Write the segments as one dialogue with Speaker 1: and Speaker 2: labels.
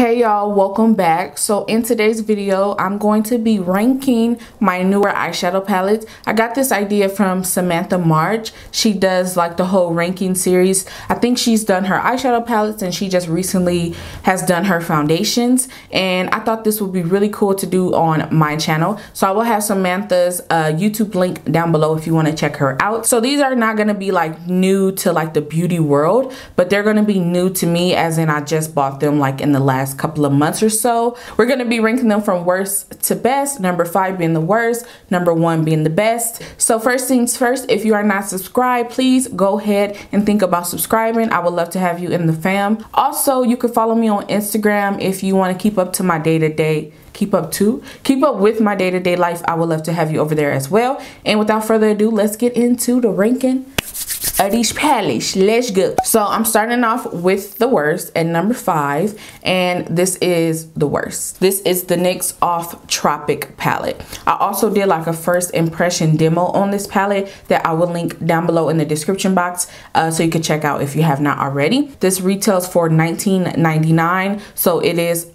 Speaker 1: Hey y'all, welcome back. So in today's video, I'm going to be ranking my newer eyeshadow palettes. I got this idea from Samantha March. She does like the whole ranking series. I think she's done her eyeshadow palettes and she just recently has done her foundations. And I thought this would be really cool to do on my channel. So I will have Samantha's YouTube link down below if you want to check her out. So these are not going to be like new to like the beauty world, but they're going to be new to me, as in I just bought them like in the last couple of months or so. We're going to be ranking them from worst to best, number 5 being the worst, number 1 being the best. So first things first, if you are not subscribed, please go ahead and think about subscribing. I would love to have you in the fam. Also, you can follow me on Instagram if you want to keep up to my day-to-day keep up with my day-to-day life. I would love to have you over there as well. And without further ado, let's get into the ranking of these palettes. Let's go. So I'm starting off with the worst at number 5, and this is the worst. This is the NYX Off Tropic palette. I also did like a first impression demo on this palette that I will link down below in the description box, so you can check out if you have not already. This retails for $19.99, so it is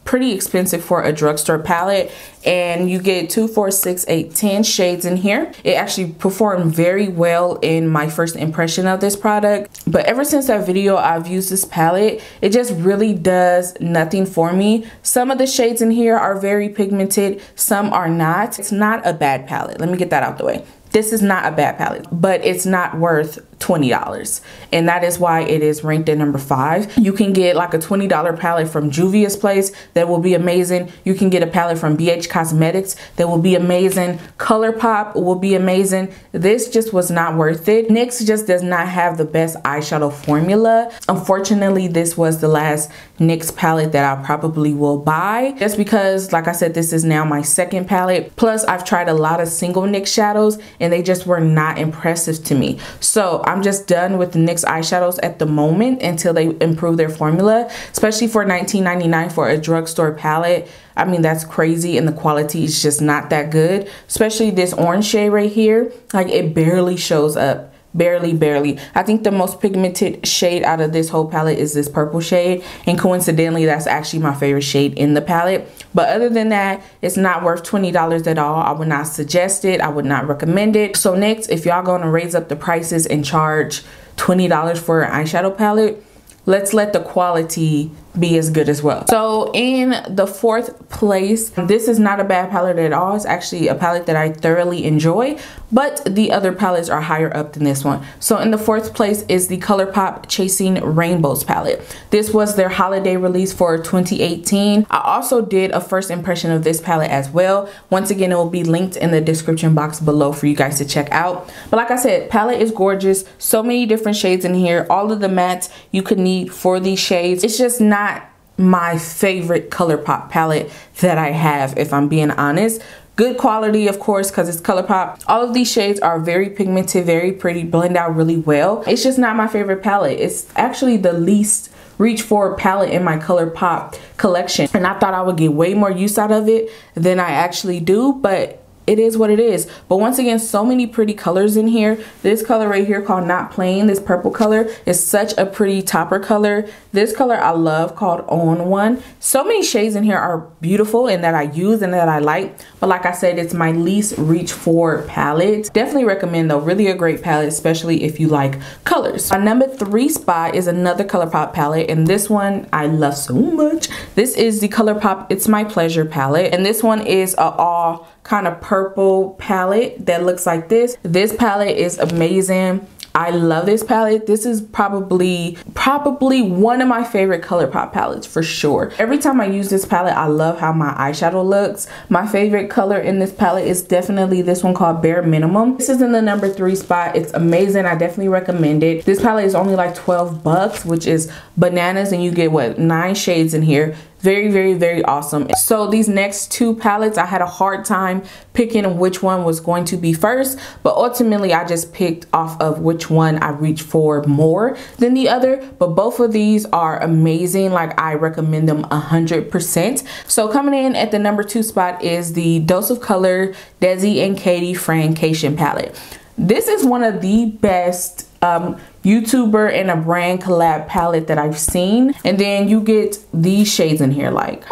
Speaker 1: pretty expensive for a drugstore palette, and you get 2, 4, 6, 8, 10 shades in here. It actually performed very well in my first impression of this product, but ever since that video I've used this palette. It just really does nothing for me. Some of the shades in here are very pigmented, some are not. It's not a bad palette, let me get that out the way. This is not a bad palette, but it's not worth $20, and that is why it is ranked at number 5. You can get like a $20 palette from Juvia's Place that will be amazing. You can get a palette from BH Cosmetics that will be amazing. Colourpop will be amazing. This just was not worth it. NYX just does not have the best eyeshadow formula. Unfortunately, this was the last NYX palette that I probably will buy, just because, like I said, this is now my second palette. Plus, I've tried a lot of single NYX shadows and they just were not impressive to me. So I'm just done with the NYX eyeshadows at the moment until they improve their formula, especially for $19.99 for a drugstore palette. I mean, that's crazy, and the quality is just not that good, especially this orange shade right here. Like, it barely shows up. Barely. I think the most pigmented shade out of this whole palette is this purple shade, and coincidentally that's actually my favorite shade in the palette. But other than that, it's not worth $20 at all. I would not suggest it. I would not recommend it. So next, if y'all gonna raise up the prices and charge $20 for an eyeshadow palette, let's let the quality be as good as well. So in the 4th place, this is not a bad palette at all. It's actually a palette that I thoroughly enjoy, but the other palettes are higher up than this one. So in the 4th place is the Colourpop Chasing Rainbows palette. This was their holiday release for 2018. I also did a first impression of this palette as well. Once again, it will be linked in the description box below for you guys to check out. But like I said, palette is gorgeous. So many different shades in here. All of the mattes you could need for these shades. It's just not my favorite Colourpop palette that I have, if I'm being honest. Good quality, of course, because it's Colourpop. All of these shades are very pigmented, very pretty, blend out really well. It's just not my favorite palette. It's actually the least reach for palette in my Colourpop collection, and I thought I would get way more use out of it than I actually do, but it is what it is. But once again, so many pretty colors in here. This color right here called Not Plain, this purple color, is such a pretty topper color. This color I love, called On One. So many shades in here are beautiful and that I use and that I like. But like I said, it's my least reach for palette. Definitely recommend though, really a great palette, especially if you like colors. My number 3 spot is another Colourpop palette, and this one I love so much. This is the Colourpop It's My Pleasure palette, and this one is a all kind of purple palette that looks like this. This palette is amazing. I love this palette. This is probably one of my favorite Colourpop palettes for sure. Every time I use this palette, I love how my eyeshadow looks. My favorite color in this palette is definitely this one called Bare Minimum. This is in the number 3 spot. It's amazing. I definitely recommend it. This palette is only like 12 bucks, which is bananas, and you get what, 9 shades in here. Very awesome. So these next 2 palettes, I had a hard time picking which one was going to be first, but ultimately I just picked off of which one I reached for more than the other. But both of these are amazing. Like, I recommend them 100%. So coming in at the number 2 spot is the Dose of Color Desi and Katie Francation palette. This is one of the best YouTuber and a brand collab palette that I've seen. And then you get these shades in here, like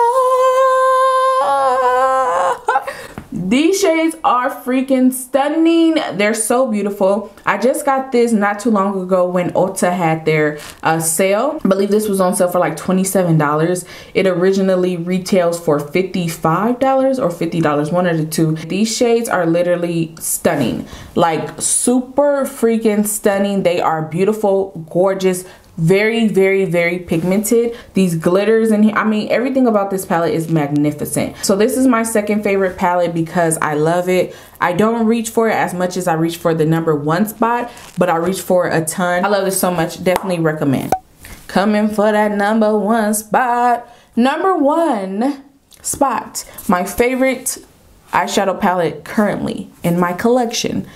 Speaker 1: these shades are freaking stunning. They're so beautiful. I just got this not too long ago when Ulta had their sale. I believe this was on sale for like $27. It originally retails for $55 or $50, one of the two. These shades are literally stunning, like super freaking stunning. They are beautiful, gorgeous, very, very, very pigmented. These glitters in here, I mean, everything about this palette is magnificent. So this is my second favorite palette because I love it. I don't reach for it as much as I reach for the #1 spot, but I reach for a ton. I love this so much. Definitely recommend. Coming for that #1 spot. #1 spot. My favorite eyeshadow palette currently in my collection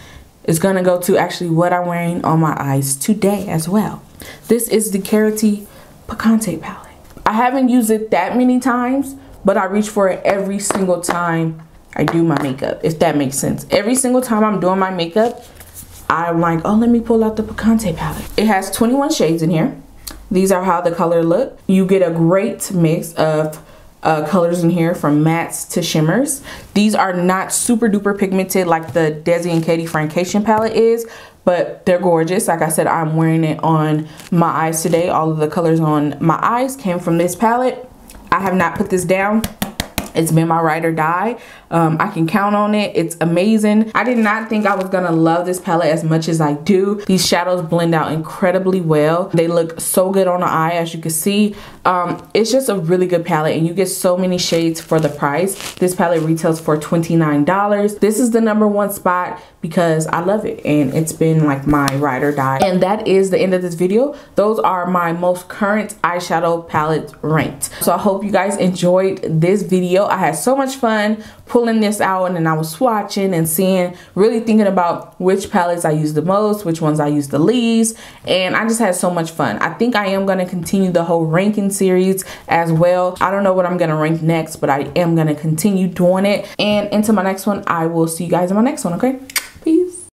Speaker 1: is gonna go to actually what I'm wearing on my eyes today as well. This is the Colourpop Picante palette. I haven't used it that many times, but I reach for it every single time I do my makeup, if that makes sense. Every single time I'm doing my makeup, I'm like, oh, let me pull out the Picante palette. It has 21 shades in here. These are how the color look. You get a great mix of colors in here, from mattes to shimmers. These are not super duper pigmented like the Desi and Katie Francation palette is, but they're gorgeous. Like I said, I'm wearing it on my eyes today. All of the colors on my eyes came from this palette. I have not put this down. It's been my ride or die. I can count on it. It's amazing. I did not think I was gonna love this palette as much as I do. These shadows blend out incredibly well. They look so good on the eye, as you can see. It's just a really good palette, and you get so many shades for the price. This palette retails for $29. This is the #1 spot because I love it, and it's been like my ride or die. And that is the end of this video. Those are my most current eyeshadow palettes ranked. So I hope you guys enjoyed this video. I had so much fun pulling this out, and then I was swatching and seeing, really thinking about which palettes I use the most, which ones I use the least, and I just had so much fun. I think I am going to continue the whole ranking series as well. I don't know what I'm going to rank next, but I am going to continue doing it. And into my next one, I will see you guys in my next one, okay?